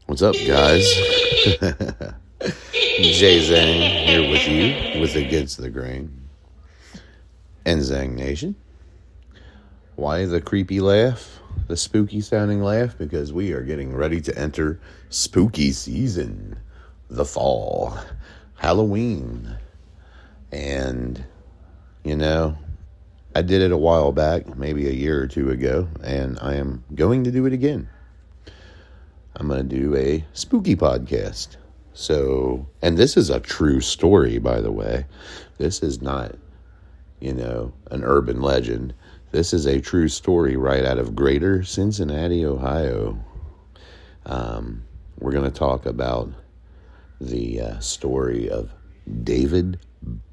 What's up, guys? Jay Zang here with you with Against the Grain and Zang Nation. Why the creepy laugh? The spooky sounding laugh? Because we are getting ready to enter spooky season, the fall, Halloween. And, you know, I did it a while back, maybe a year or two ago, and I am going to do it again. I'm going to do a spooky podcast. So, and this is a true story, by the way. This is not, an urban legend. This is a true story right out of Greater Cincinnati, Ohio. We're going to talk about the story of David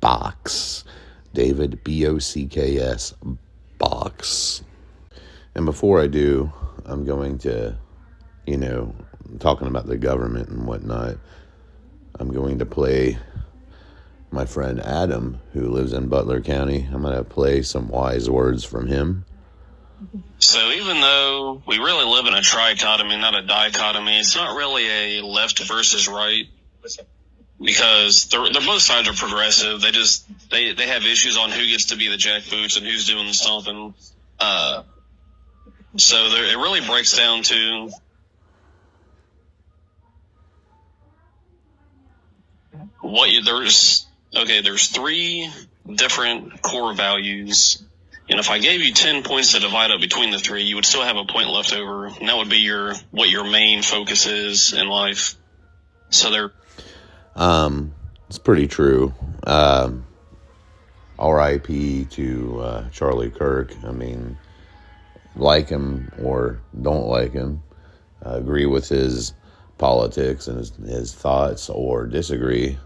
Box. David, B-O-C-K-S, Box. And before I do, I'm going to, talking about the government and whatnot, I'm going to play my friend Adam, who lives in Butler County. I'm going to play some wise words from him. So even though we really live in a trichotomy, not a dichotomy, it's not really a left versus right, because they're both sides are progressive. They have issues on who gets to be the jackboots and who's doing the stomping. So it really breaks down to there's three different core values. And if I gave you 10 points to divide up between the three, you would still have a point left over. And that would be what your main focus is in life. So it's pretty true. R.I.P. to Charlie Kirk. I mean, like him or don't like him, agree with his politics and his thoughts or disagree,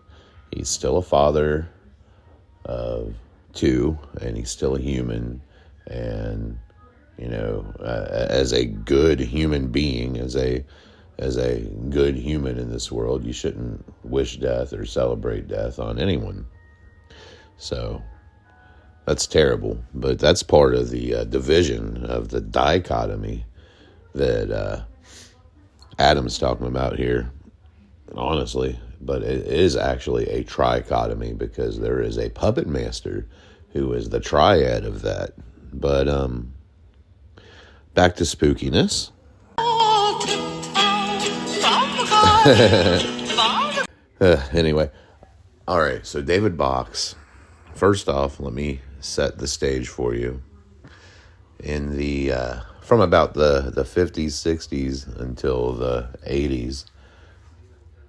he's still a father of two, and he's still a human. And as a good human being, as a good human in this world, you shouldn't wish death or celebrate death on anyone. So that's terrible, but that's part of the division of the dichotomy that Adam's talking about here, honestly. But it is actually a trichotomy, because there is a puppet master who is the triad of that. But back to spookiness. Anyway, all right, so David Box. First off, let me set the stage for you. In the from about the 50s, 60s until the 80s,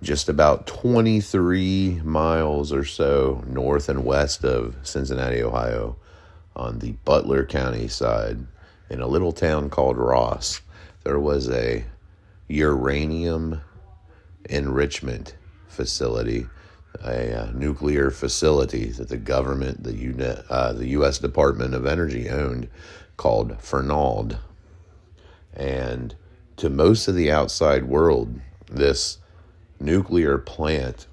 just about 23 miles or so north and west of Cincinnati, Ohio, on the Butler County side, in a little town called Ross, there was a uranium enrichment facility, a nuclear facility that the government, the U.S. Department of Energy owned, called Fernald. And to most of the outside world, this nuclear plant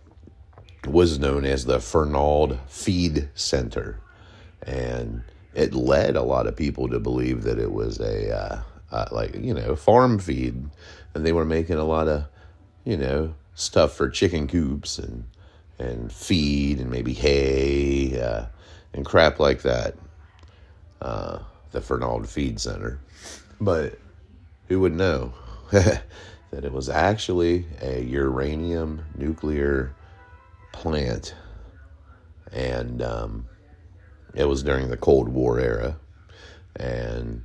was known as the Fernald Feed Center. And it led a lot of people to believe that it was a farm feed, and they were making a lot of stuff for chicken coops and feed and maybe hay and crap like that. The Fernald Feed Center. But who would know that it was actually a uranium nuclear plant? And it was during the Cold War era, and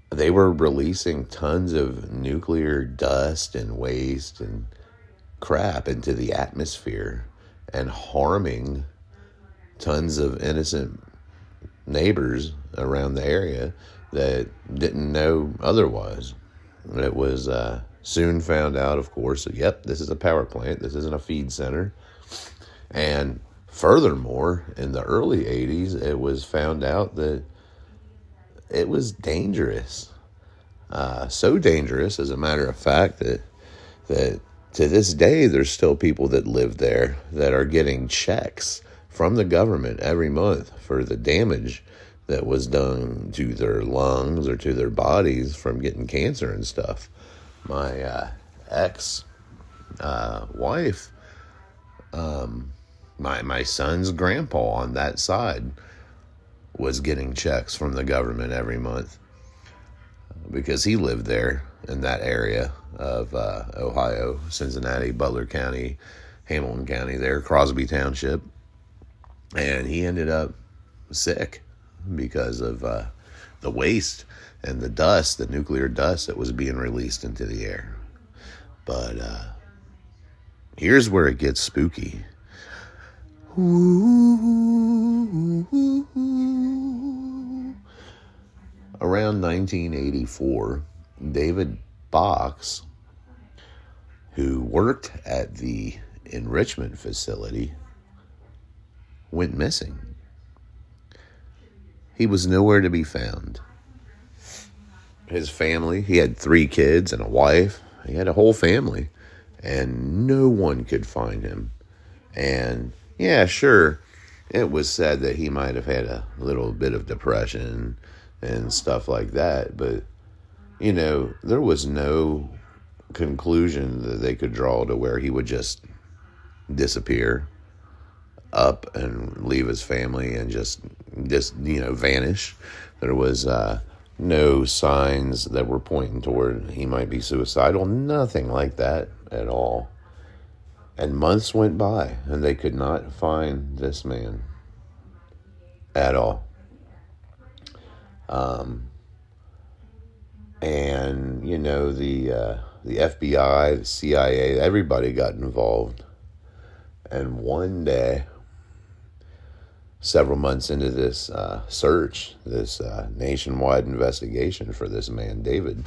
they were releasing tons of nuclear dust and waste and crap into the atmosphere and harming tons of innocent neighbors around the area that didn't know otherwise. It was soon found out, of course, that, yep, this is a power plant. This isn't a feed center. And furthermore, in the early 80s, it was found out that it was dangerous. So dangerous, as a matter of fact, that to this day, there's still people that live there that are getting checks from the government every month for the damage that was done to their lungs or to their bodies from getting cancer and stuff. My ex wife, my son's grandpa on that side was getting checks from the government every month because he lived there in that area of Ohio, Cincinnati, Butler County, Hamilton County there, Crosby Township. And he ended up sick because of the waste and the dust, the nuclear dust that was being released into the air. But here's where it gets spooky. Around 1984, David Box, who worked at the enrichment facility, went missing. He was nowhere to be found. His family, he had 3 kids and a wife. He had a whole family, and no one could find him. And yeah, sure, it was said that he might have had a little bit of depression and stuff like that, but you know, there was no conclusion that they could draw to where he would just disappear up and leave his family and just vanish. There was no signs that were pointing toward he might be suicidal. Nothing like that at all. And months went by and they could not find this man at all. And you know, the FBI, the CIA, everybody got involved. And one day, several months into this search, this nationwide investigation for this man, David,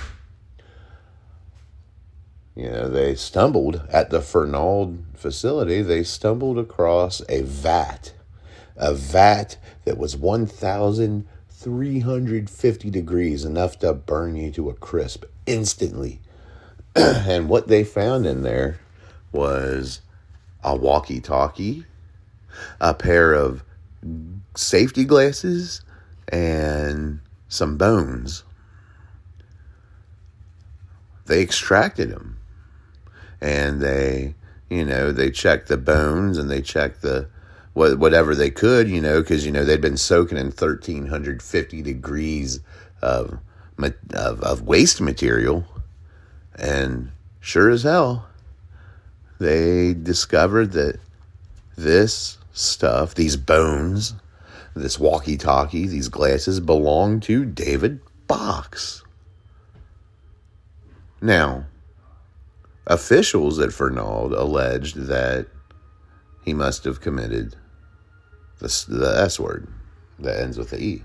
you know, they stumbled at the Fernald facility. They stumbled across a vat that was 1,350 degrees, enough to burn you to a crisp instantly. And what they found in there was a walkie-talkie, a pair of safety glasses, and some bones. They extracted him, and they checked the bones and they checked the whatever they could, because they'd been soaking in 1,350 degrees of waste material, and sure as hell, they discovered that this stuff, these bones, this walkie-talkie, these glasses belonged to David Box. Now, officials at Fernald alleged that he must have committed the S word that ends with the E.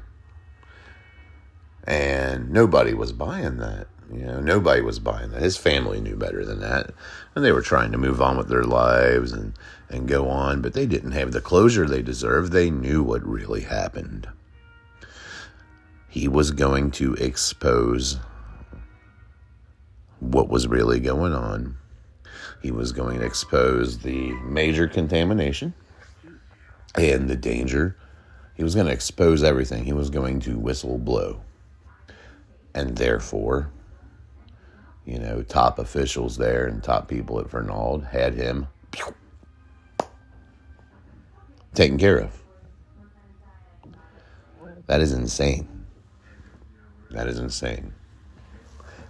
And nobody was buying that. Nobody was buying that. His family knew better than that. And they were trying to move on with their lives and go on, but they didn't have the closure they deserved. They knew what really happened. He was going to expose what was really going on. He was going to expose the major contamination and the danger. He was going to expose everything. He was going to whistle blow. And therefore, top officials there and top people at Fernald had him taken care of. That is insane. That is insane.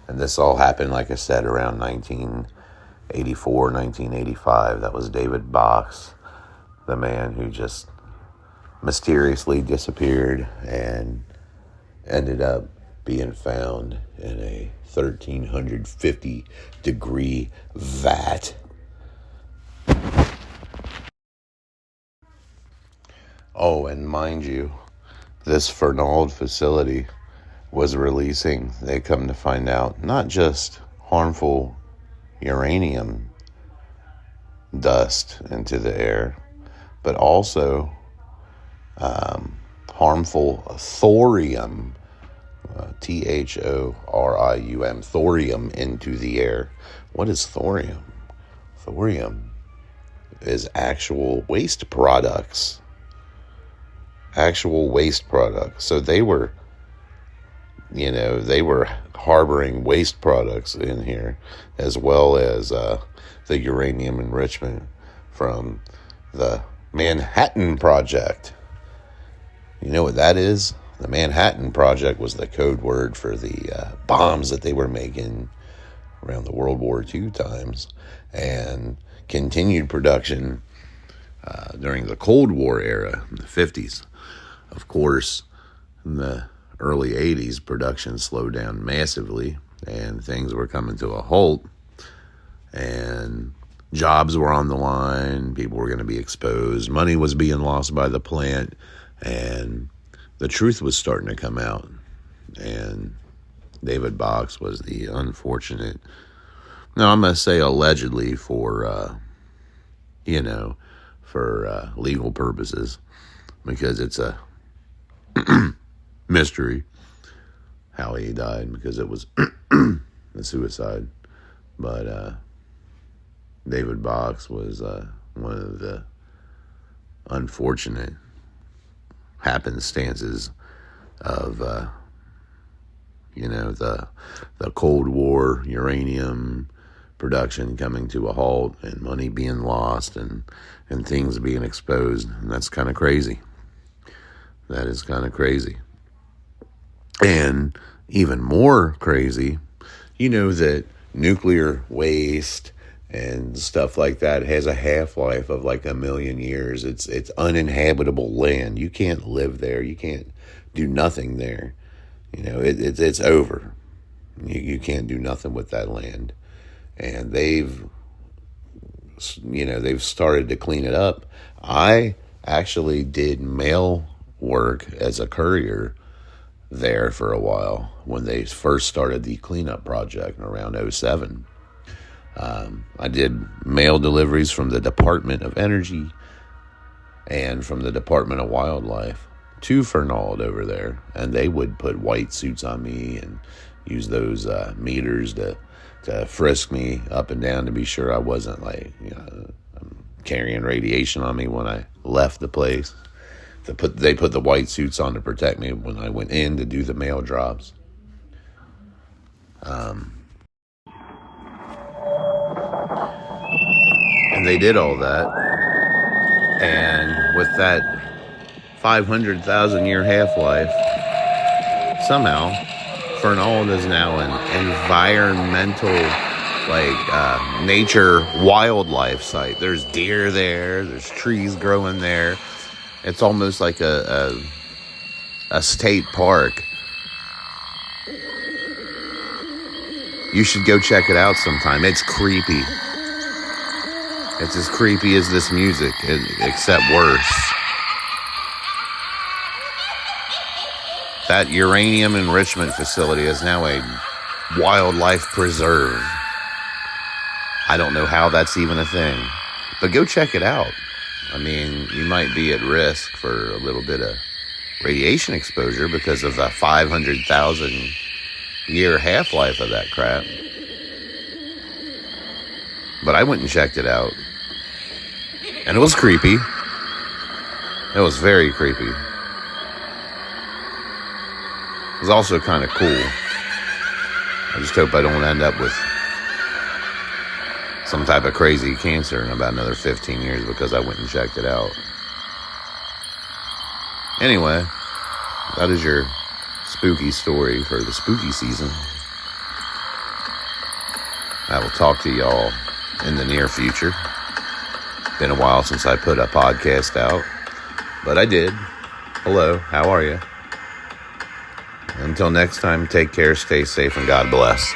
And this all happened, like I said, around 1984, 1985. That was David Box, the man who just mysteriously disappeared and ended up being found in a 1,350 degree vat. Oh, and mind you, this Fernald facility was releasing, they come to find out, not just harmful uranium dust into the air, but also harmful thorium, thorium, thorium into the air. What is thorium? Thorium is actual waste products. actual waste products. So they were harboring waste products in here, as well as the uranium enrichment from the Manhattan Project. You know what that is? The Manhattan Project was the code word for the bombs that they were making around the World War II times, and continued production during the Cold War era, in the 50s. Of course, in the early 80s, production slowed down massively, and things were coming to a halt, and jobs were on the line, people were going to be exposed, money was being lost by the plant, and the truth was starting to come out. And David Box was the unfortunate, no, I'm going to say allegedly for legal purposes, because it's a mystery how he died, because it was a suicide. But David Box was one of the unfortunate happenstances of the Cold War uranium production coming to a halt, and money being lost, and things being exposed. And that's kind of crazy. That is kind of crazy. And even more crazy, that nuclear waste and stuff like that has a half-life of like 1,000,000 years. It's uninhabitable land. You can't live there. You can't do nothing there. It's over. You can't do nothing with that land. And they've started to clean it up. I actually did mail work as a courier there for a while when they first started the cleanup project around 2007. I did mail deliveries from the Department of Energy and from the Department of Wildlife to Fernald over there, and they would put white suits on me and use those meters to frisk me up and down to be sure I wasn't carrying radiation on me when I left the place. They put the white suits on to protect me when I went in to do the mail drops. And they did all that. And with that 500,000 year half-life, somehow Fernald is now an environmental, nature wildlife site. There's deer there. There's trees growing there. It's almost like a state park. You should go check it out sometime. It's creepy. It's as creepy as this music, except worse. That uranium enrichment facility is now a wildlife preserve. I don't know how that's even a thing, but go check it out. I mean, you might be at risk for a little bit of radiation exposure because of the 500,000 year half-life of that crap. But I went and checked it out, and it was creepy. It was very creepy. It was also kind of cool. I just hope I don't end up with some type of crazy cancer in about another 15 years because I went and checked it out. Anyway, that is your spooky story for the spooky season. I will talk to y'all in the near future. Been a while since I put a podcast out, but I did. Hello, how are you? Until next time, take care, stay safe, and God bless.